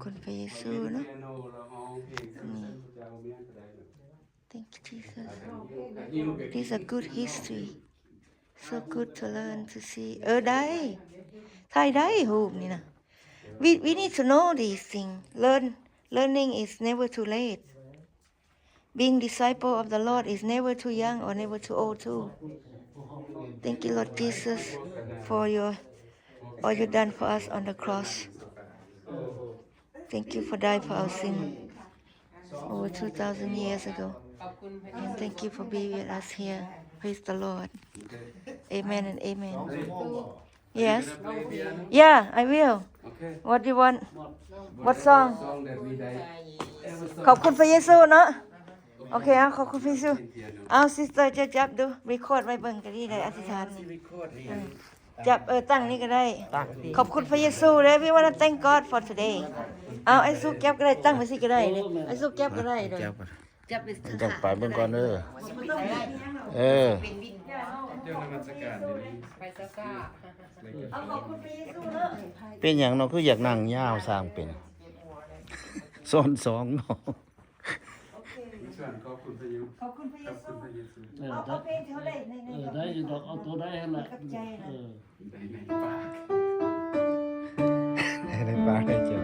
คุณพระเยซูเนาะ Thank you Jesus This is a good history so good to learn to see ได้ถ่ายได้รูปนี่นะ we need to know these things learning is never too late being disciple of the Lord is never too young or never too old too Thank you Lord Jesus for all you done for us on the cross Thank you for dying for our sin over 2,000 years ago and thank you for being with us here praise the Lord Amen and amen Yes Yeah I will What do you want What song ขอบคุณพระเยซูเนาะโอเคเอาขอบคุณพระเยซูเอาซิสเตอร์จะจับดูรีคอร์ดไว้เบิ่งก็ดีได้อธิษฐานนี่จับตั้งนี่ก็ได้ขอบคุณพระเยซูเลย We wanna thank God for today เอาไอ้สุกแก็บก็ได้ตั้งไว้สิก็ได้นี่ไอ้สุกแก็บก็ได้เลยจับไปจับไปเบิ่งก่อนเด้อเอาขอบคุณพระเยซูเนาะเป็นหยังเนาะคืออยากนั่งยาวสร้างเป็นซ้อนสองเนาะขอบคุณพระเยซูเอาเพลงที่เขาได้ในได้อยู่ดอกเอาตัวได้หั่นล่ะกับใจนะในปากได้เจ้า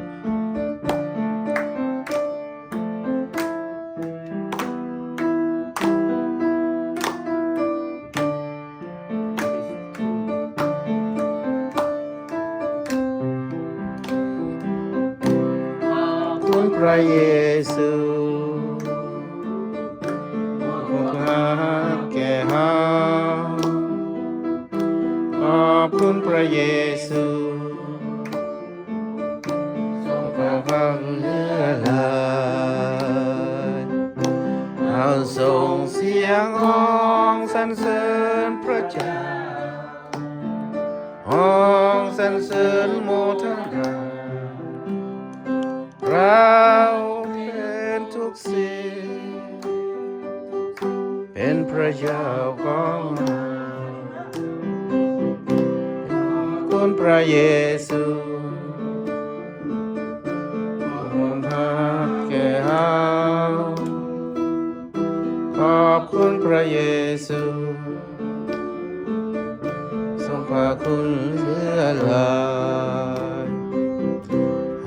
พระเยซูแก่เฮาขอบคุณพระเยซูทรงพระพักเหลือหลายเอาส่งเสียงร้องสรรเสริญพระเจ้าร้องสรรเสริญโมทนาเราเป็นทุกสิ่งเป็นพระเจ้าของเราคุณพระเยซูองค์พระแก่เฮาขอบคุณพระเยซูทรงพระคุณเหลือหลาย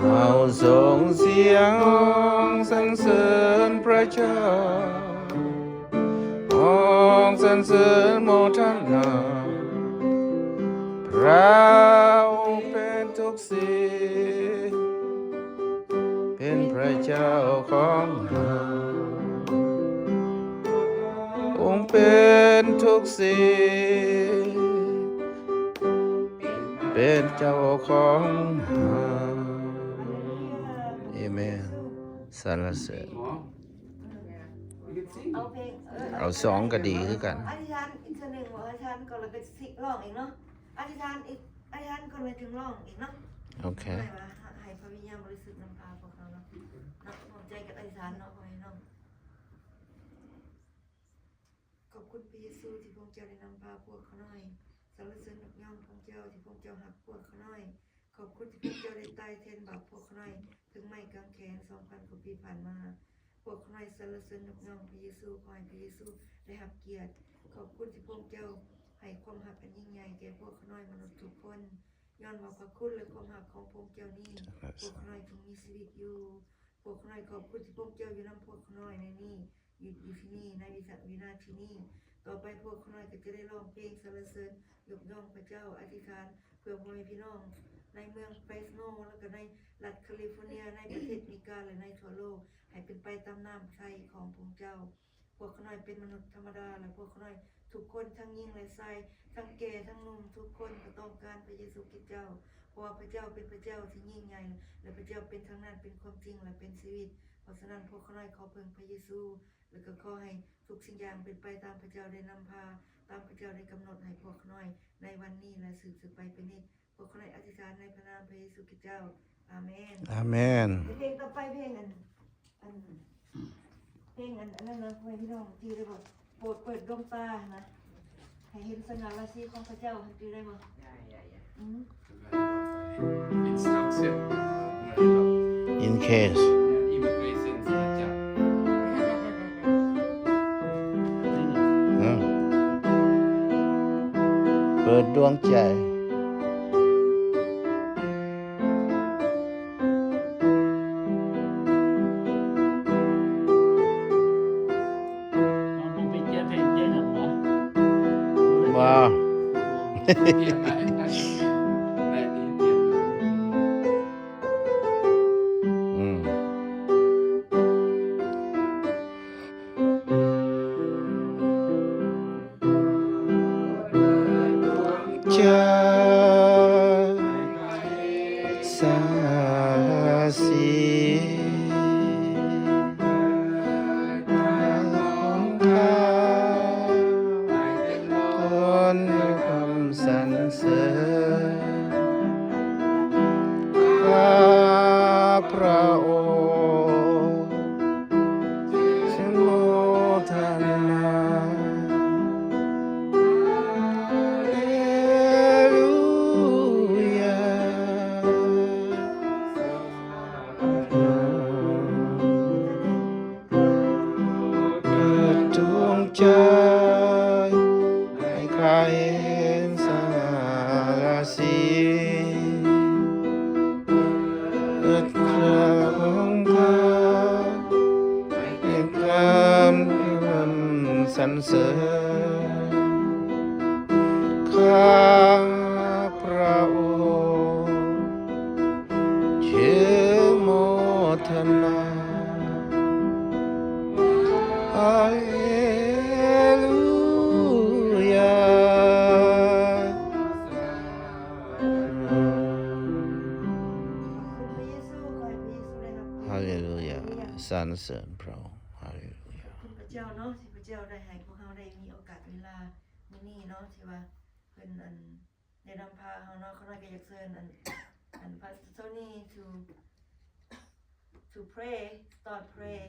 เอาส่งเสียงร้องสรรเสริญพระเจ้าร้องสรรเสริญโมทนาเราเป็นทุกสิ่งเป็นพระเจ้าของเราองค์เป็นทุกสิ่งเป็นเจ้าของเราเอเมนสรรเสริญเอาสองก็ดีคือกันอธิษฐานอีกหนึ่งว่าอธิษฐานก่อนแล้วก็สิร้องอีกเนาะอธิษฐานอีกอธิษฐานก่อนเลยถึงร้องอีกเนาะโอเคให้พระวิญญาณบริสุทธิ์นำพาพวกเราเนาะพร้อมใจกับอธิษฐานเนาะพ่อแม่น้องขอบคุณพระเยซูที่พระเจ้าได้นำพาพวกเขาหน่อยสรรเสริญยกย่องพระเจ้าที่พระเจ้าหักพวกเขาหน่อยขอบคุณที่พระเจ้าได้ตายแทนบาปพวกเขาหน่อยถึงไม่กางแขน 2,000 กว่าปีผ่านมาพวกเขาหน่อยสรรเสริญยกย่องพระเยซูขอให้พระเยซูได้รับเกียรติขอบคุณที่พระเจ้าให้ความหักอันยิ่งใหญ่แก่พวกเขาหน่อยมนุษย์ทุกคนย้อนว่าพระคุณและความหักของพระเจ้านี้พวกเขาหน่อยถึงมีชีวิตอยู่พวกเขาหน่อยขอบคุณที่พระเจ้าอยู่นำพวกเขาหน่อยในนี้อยู่ที่นี่ในวินาทีนี้ต่อไปพวกเขาหน่อยก็จะได้ร้องเพลงสรรเสริญยกย่องพระเจ้าอธิษฐานเพื่อพ่อแม่พี่น้องในเมืองเฟสโนแล้วก็ในรัฐแคลิฟอร์เนียในประเทศอเมริกาและในทั่วโลกให้เป็นไปตามน้ำใจของพระเจ้าพวกเขาหน่อยเป็นมนุษย์ธรรมดาและพวกเขาหน่อยทุกคนทั้งหญิงและชายทั้งแก่ทั้งหนุ่มทุกคนก็ต้องการพระเยซูคริสต์เจ้าเพราะว่าพระเจ้าเป็นพระเจ้าที่ยิ่งใหญ่และพระเจ้าเป็นทั้งนั้นเป็นความจริงและเป็นชีวิตเพราะฉะนั้นพวกเขาหน่อยขอเพิ่งพระเยซูแล้วก็ขอให้ทุกสิ่งอย่างเป็นไปตามพระเจ้าได้นำพาตามพระเจ้าได้กำหนดให้พวกเขาหน่อยในวันนี้และสืบไปเป็นนิจพวกเขาหน่อยอธิษฐานในพระนามพระเยซูคริสต์เจ้าอาเมนอาเมนเพลงต่อไปเพลงนั้นนะพี่น้องที่ได้บอกโปรดเปิดดวงตานะให้เห็นสง่าราศีของพระเจ้าที่ได้บอก case immigration สมัครจับ อืมเปิดดวงใจ เอาบุไปเจ็บเพลงเจ๊หนังวะ ว้าว เตรียมมาให้ทันแม่นี่เตรียมมา อืมจะสาสีของข้าต้นคำสรรเสริญข้าพระองค์ฉันโมทนาเฮลูยาเปิดดวงใจให้ข้าเห็นสง่าราศีเกิดคราของข้าให้กลามสรรเสริญข้าพระองค์เชื่อโมทนาฮาเลลูยา คุณพระเยซูขอให้พระเยซูได้รับ ฮาเลลูยาสรรเสริญพระองค์ฮาเลลูยา คุณพระเจ้าเนาะที่พระเจ้าได้ให้พวกเราได้มีโอกาสเวลามื้อนี้เนาะที่ว่าเพิ่นได้นำพาเฮาเนาะเขาได้ก็อยากเชิญPastor Tony to pray start pray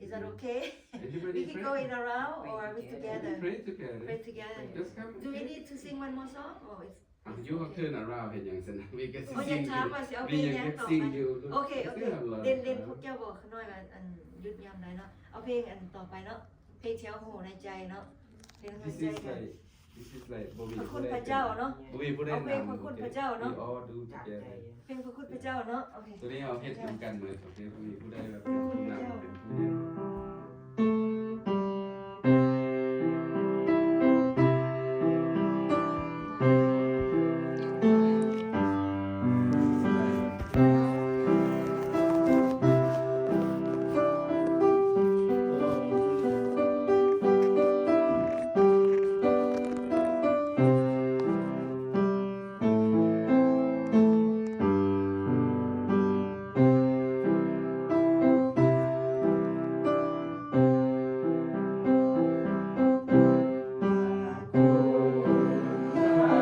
is that okay Everybody we can pray. go in around or we together Pray together. pray together Just come. do we need to sing one more song or is You have turned around เห็นอย่างสนะ We can โอ้ยอยาก sing ถามว่าสิเอาเพล We ง can ยังต่อ sing ไป you โอเคเด่นพวกเจ้าบอกเขาหน่อยว่าหยุดยามใดเนาะเอาเพลงต่อไปเนาะเพลงเชียวหูในใจเนาะเพลงใน This ใจ is กัน like This is like บ่มี พระคุณพระเจ้าเนาะ บ่มีผู้ใด เอาเพลง นำ พระคุณพระเจ้าเนาะ We all do together เพลงพระคุณพระเจ้าเนาะโอเค ตัวนี้เอาเฮ็ดนำกันเหมือนโอเคบ่มีผู้ใดแบบเป็นผู้นำเป็นผู้น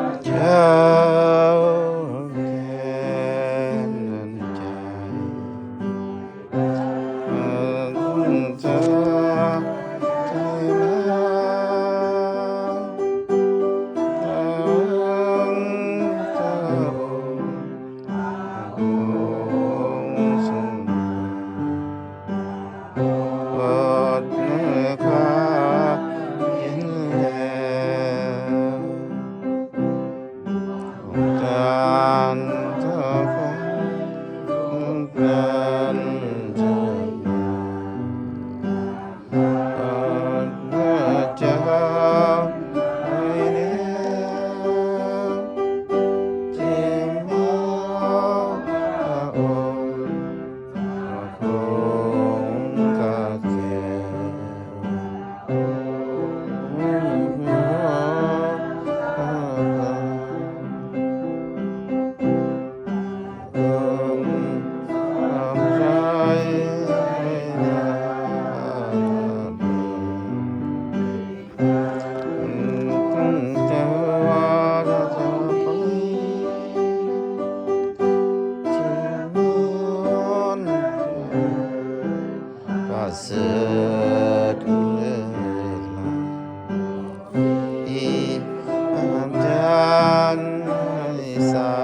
ำ เจ้าแค่นั้นใจคุณเจ้าใจมาตั้งเจ้าองค์ทรงโปรดเนื้อข้าเห็นแล้วการเท่าของการเท่าพระเจ้าให้เดียวที่มีพระองค์คงกาแก่เสดเลยอีอาจารย์ให้ใส่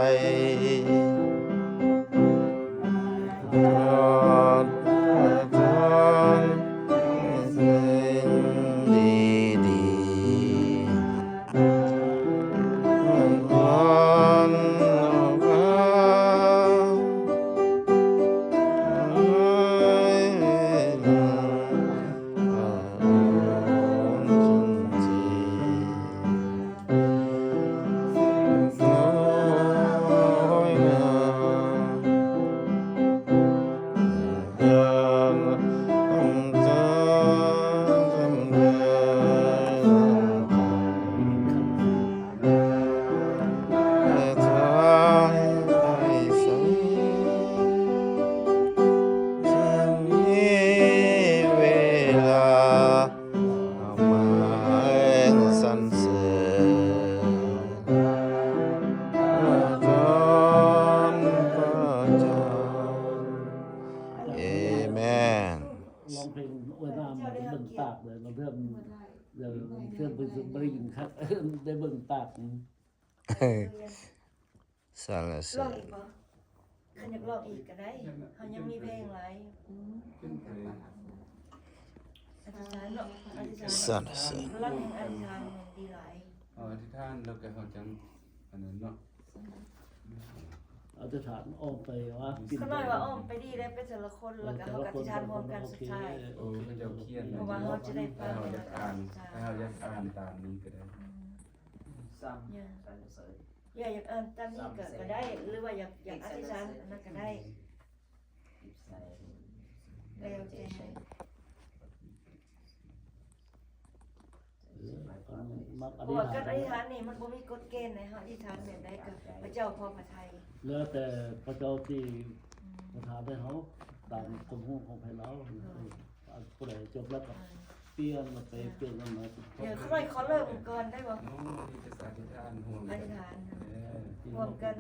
องเพลงอวยน้ำมาเบิ่งปากเลยมาเพิ่ม หมดไล่ เดี๋ยวเพิ่มไปสุดบริยินครับ ได้เบิ่งปาก สรรเส ล ริ อง ญ อีกบ่คันอยากลองอีกก็ได้เฮายังมีเพลงหลาย ขึ้นไป อธิษฐานเนาะอธิษฐาน สรรเสริญ พลังแห่งอธิษฐานมันดีหลาย เอาอธิษฐานแล้วก็เขาจังอันนั้นเนาะ เอาจะถามอ้อมไปว่า เขาน้อยว่าอ้อมไปดีได้เป็นแต่ละคนแล้วก็เฮาก็อธิษฐานพร้อมกันสุดท้าย โอ้เขาจะเครียด เพราะว่าเขาจะได้ฟัง ถ้าเขาจะอ่านถ้าเขาจะอ่านตามนี้ก็ได้ เนี่ยอยากอ่านตามนี้ก็ได้หรือว่าอยากอธิษฐานอันนั้นก็ได้แล้วแต่ให้ มักอ เพ ธิ ราะ ษ ว่าการ ฐา อน ธิษฐานนี่มันบ่มีกฎเกณฑ์นะฮะอธิษฐานแบบใดก็พระเจ้าพอพระทัย แล้วแต่พระเจ้าที่ประทานให้เขาตามความรู้ของให้เราผู้ใดจบแล้วก็เปลี่ยนมาไปเปลี่ยนกันมา เดี๋ยวเขาหน่อยขอเริ่มก่อนได้บ่ โอ้ที่จะอธิษฐานห่วง อธิษฐาน รวมกัน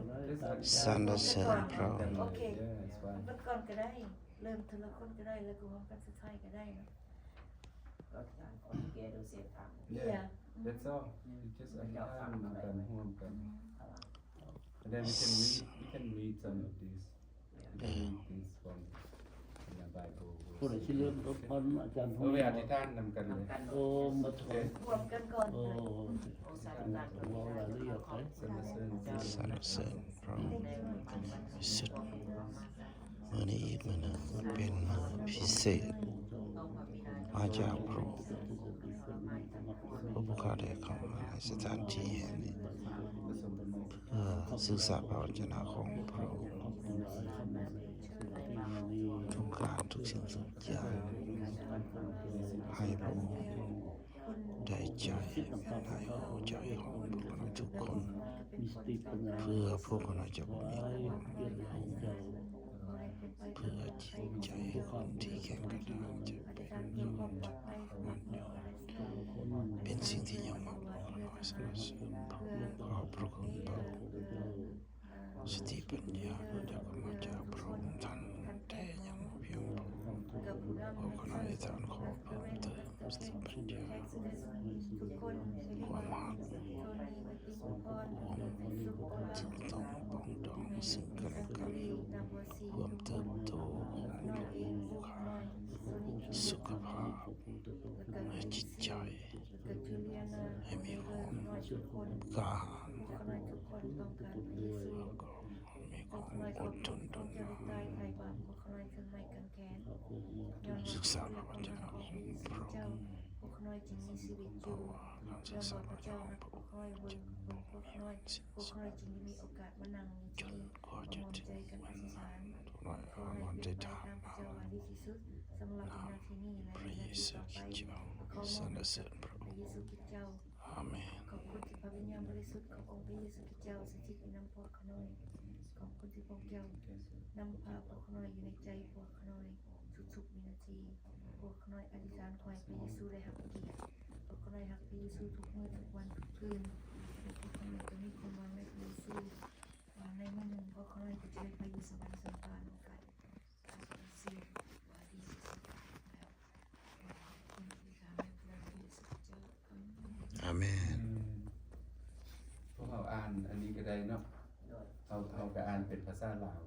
สรรเสริญพระองค์ โอเคมันก่อนก็ได้ เริ่มทีละคนก็ได้แล้วก็พร้อมกันสุดท้ายก็ได้นะอย่า That's all. Just อธิษฐานกันห่วงกัน And then we can read some of these. We can read things from in the Bible. ผู้ใดที่เริ่มรบกวนอาจารย์ เออไปอธิษฐานนำกันเลย โอ้มาถอย รวมกันก่อน โอ้ว่ารายละเอียดไป สรรเสริญ สรรเสริญพระองค์สุดมื้อนี้อีกมื้อหนึงเป็นมื้อพิเศษมาจากพระองค์ผู้ข้าได้เข้ามาในสถานที่แห่งนี้เพื่อศึกษาพระวจนะของพระองค์ทุกการทุกสิ่งทุกอย่างให้พระองค์ได้ใจให้หัวใจของพวกเราทุกคน มีสติปัญญา เพื่อพวกเราจะมีความ เปลี่ยนของเจ้า เพื่อจิตใจคนที่แข็งกระด้างจะเป็นอยู่มันยอดเป็นสิ่งที่ยังมากน้อยสรรเสริญขอบพระคุณพระองค์สติปัญญาจะมาจากพระองค์ท่านแต่ยังไม่เพียงพอขอขณะที่ท่านขอเพิ่มเติมสติปัญญา ทุกคนมีความรักโทนีปฏิภพรสุขภาพ จึงต้องป้องดองซึ่งกันและกันความเติบโตของลูกค้าสุขภาพและจิตใจให้มีความกล้าหาญแล้วก็มีความอดทนทนศึกษาพระวจนะของพระองค์เพราะว่าการศึกษาพระวจนะของพระองค์จะบอกให้มันสิ้นสุดจนกว่าจะถึงวันนั้นทุกหน่อยอาวันได้ถามมาพระเยซูคริสต์เจ้าสรรเสริญพระองค์อาเมน ขอบคุณที่พระวิญญาณบริสุทธิ์ขององค์พระเยซูคริสต์เจ้าสถิตอยู่ในพวกเขาน้อยขอบคุณที่พระองค์เจ้านำพาพวกเขาน้อยอยู่ในใจพวกเขาน้อยทุกๆวินาทีพวกเขาน้อยอธิษฐานขอให้พระเยซูได้หักเกียรติพวกเขาน้อยหักพระเยซูทุกมื้อทุกวันทุกคืนพวกเขาน้อยจะมีความหวังในพระเยซูว่าในมื้อหนึ่งพวกเขาน้อยจะได้ไปอยู่สวรรค์สันตานของกันพระเยซูว่าดีที่สุดแล้วคุณที่ทำให้พระเยซูเจ้าอาเมน อาเมน พวกเขาอ่านอันนี้ก็ได้เนาะเขาก็อ่านเป็นภาษาลาว